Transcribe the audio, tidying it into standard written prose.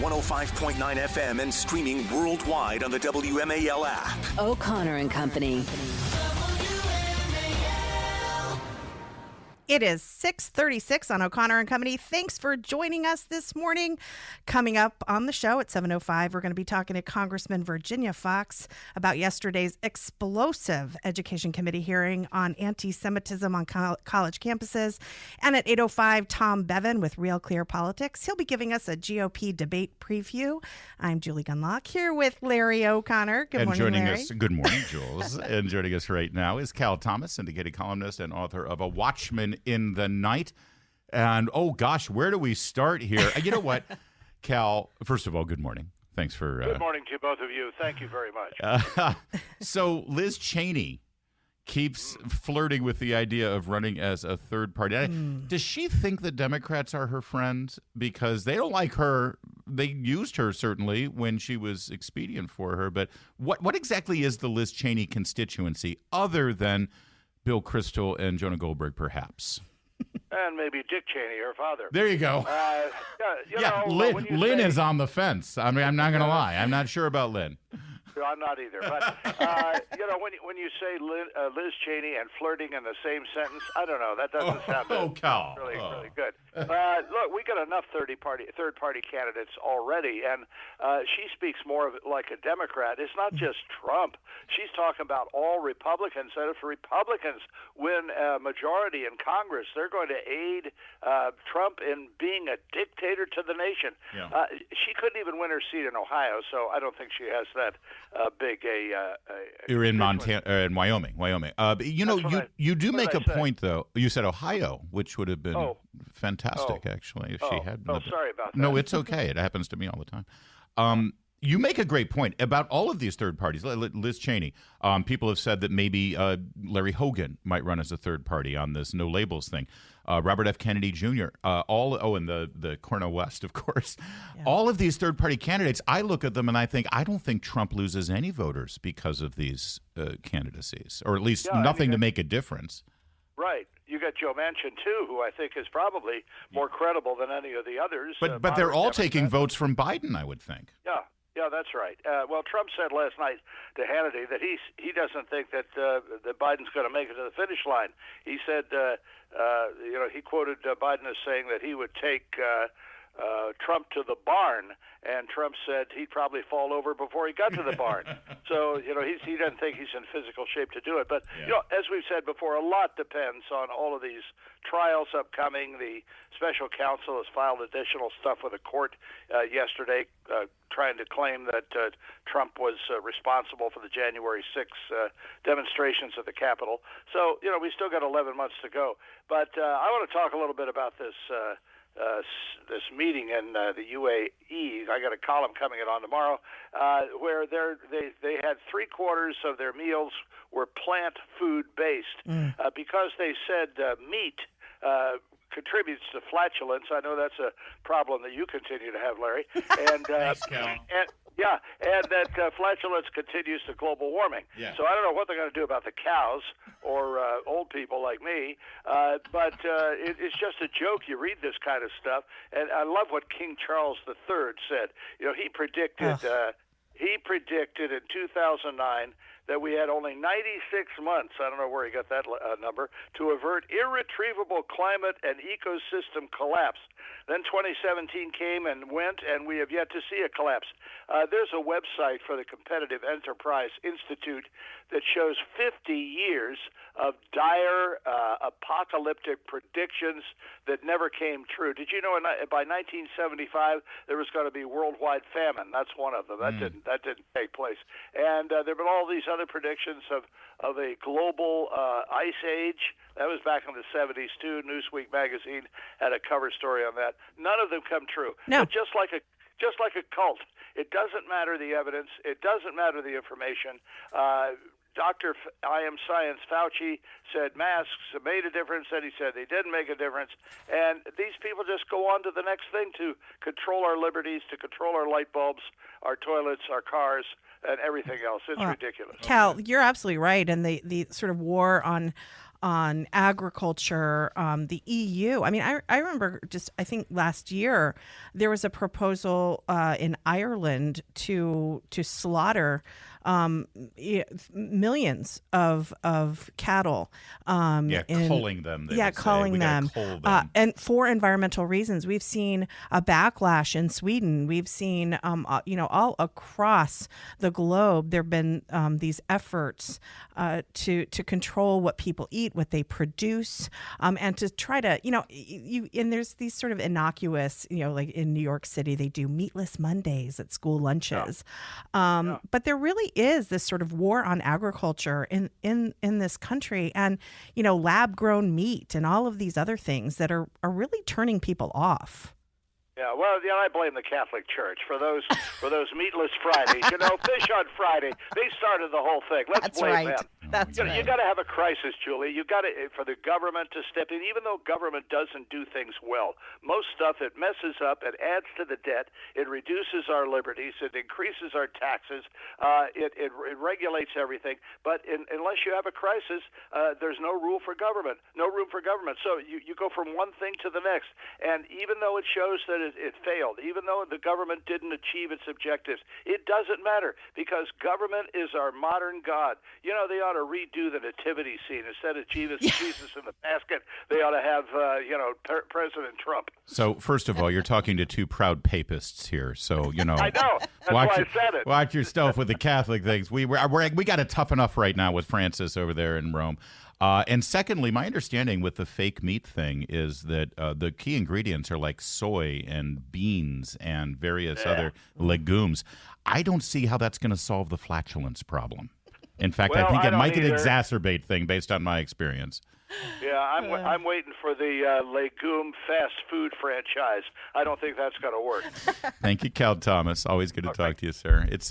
105.9 FM and streaming worldwide on the WMAL app. O'Connor and Company. It is 6:36 on O'Connor and Company. Thanks for joining us this morning. Coming up on the show at 7:05, we're going to be talking to Congressman Virginia Foxx about yesterday's explosive Education Committee hearing on anti-Semitism on college campuses. And at 8:05, Tom Bevan with Real Clear Politics. He'll be giving us a GOP debate preview. I'm Julie Gunlock here with Larry O'Connor. Good morning, Larry. Good morning, Jules. And joining us right now is Cal Thomas, syndicated columnist and author of A Watchman in the Night. And oh gosh, where do we start here? You know what, Cal, first of all, good morning. Thanks for good morning to both of you. Thank you very much. So Liz Cheney keeps flirting with the idea of running as a third party. Does she think the Democrats are her friends? Because they don't like her. They used her certainly when she was expedient for her. But what exactly is the Liz Cheney constituency other than Bill Kristol and Jonah Goldberg, perhaps? And maybe Dick Cheney, her father. There you go. Lynn is on the fence. I mean, I'm not going to lie. I'm not sure about Lynn. I'm not either. But, when you say Liz Cheney and flirting in the same sentence, I don't know. That doesn't sound really good. Look, we got enough third-party candidates already, and she speaks more of it like a Democrat. It's not just Trump. She's talking about all Republicans, and if Republicans win a majority in Congress, they're going to aid Trump in being a dictator to the nation. Yeah. She couldn't even win her seat in Ohio, so I don't think she has that big a You're in Montana, in Wyoming. You do make a point, though. You said Ohio, which would have been fantastic, actually, if she had. Sorry about that. No, it's okay. It happens to me all the time. You make a great point about all of these third parties. Liz Cheney. People have said that maybe Larry Hogan might run as a third party on this no labels thing. Robert F. Kennedy Jr. And the Cornel West, of course. Yeah. All of these third party candidates, I look at them and I don't think Trump loses any voters because of these candidacies, or at least nothing to make a difference. Right. You got Joe Manchin, too, who I think is probably more credible than any of the others. But they're all taking votes from Biden, I would think. Yeah, that's right. Well, Trump said last night to Hannity that he doesn't think that Biden's going to make it to the finish line. He said, he quoted Biden as saying that he would take Trump to the barn, and Trump said he'd probably fall over before he got to the barn. So, he doesn't think he's in physical shape to do it. But, as we've said before, a lot depends on all of these trials upcoming. The special counsel has filed additional stuff with the court yesterday, trying to claim that Trump was responsible for the January 6th demonstrations at the Capitol. So, we still got 11 months to go. But I want to talk a little bit about this meeting in the UAE. I got a column coming on tomorrow where they had 3/4 of their meals were plant food based because they said meat contributes to flatulence. I know that's a problem that you continue to have, Larry. And thanks, Cal. And that flatulence continues to global warming. Yeah. So I don't know what they're going to do about the cows or old people like me, but it's just a joke. You read this kind of stuff, and I love what King Charles III said. He predicted in 2009 that we had only 96 months, I don't know where he got that number, to avert irretrievable climate and ecosystem collapse. Then 2017 came and went, and we have yet to see a collapse. There's a website for the Competitive Enterprise Institute that shows 50 years of dire apocalyptic predictions that never came true. Did you know by 1975 there was going to be worldwide famine? That's one of them. That didn't take place. And there have been all these other predictions of a global ice age. That was back in the 70s too. Newsweek magazine had a cover story on that. None of them come true. No. But just like a cult, it doesn't matter the evidence. It doesn't matter the information. Dr. I Am Science Fauci said masks made a difference, and he said they didn't make a difference. And these people just go on to the next thing to control our liberties, to control our light bulbs, our toilets, our cars, and everything else. It's ridiculous. Cal, you're absolutely right. And the sort of war on on agriculture, the EU. I mean, I remember I think last year there was a proposal in Ireland to slaughter millions of cattle. Culling them. Culling them. And for environmental reasons. We've seen a backlash in Sweden. We've seen, all across the globe, there have been these efforts to control what people eat, what they produce, and to try to, and there's these sort of innocuous, like in New York City, they do meatless Mondays at school lunches. But there really is this sort of war on agriculture in this country, and lab grown meat and all of these other things that are really turning people off. Yeah, well, I blame the Catholic Church for those meatless Fridays. Fish on Friday. They started the whole thing. Let's blame them. That's right. You got to have a crisis, Julie. You got to for the government to step in, even though government doesn't do things well. Most stuff it messes up, it adds to the debt, it reduces our liberties, it increases our taxes, it regulates everything. But unless you have a crisis, there's no room for government. So you go from one thing to the next, and even though it shows that it failed, even though the government didn't achieve its objectives, it doesn't matter because government is our modern God. They ought to redo the nativity scene. Instead of Jesus in the basket, they ought to have, President Trump. So, first of all, you're talking to two proud papists here. So, I know. That's why I said it. Watch your stuff with the Catholic things. We got it tough enough right now with Francis over there in Rome. And secondly, my understanding with the fake meat thing is that the key ingredients are like soy and beans and various other legumes. I don't see how that's going to solve the flatulence problem. In fact, I think it might exacerbate thing based on my experience. Yeah, I'm waiting for the legume fast food franchise. I don't think that's going to work. Thank you, Cal Thomas. Always good to talk to you, sir. It's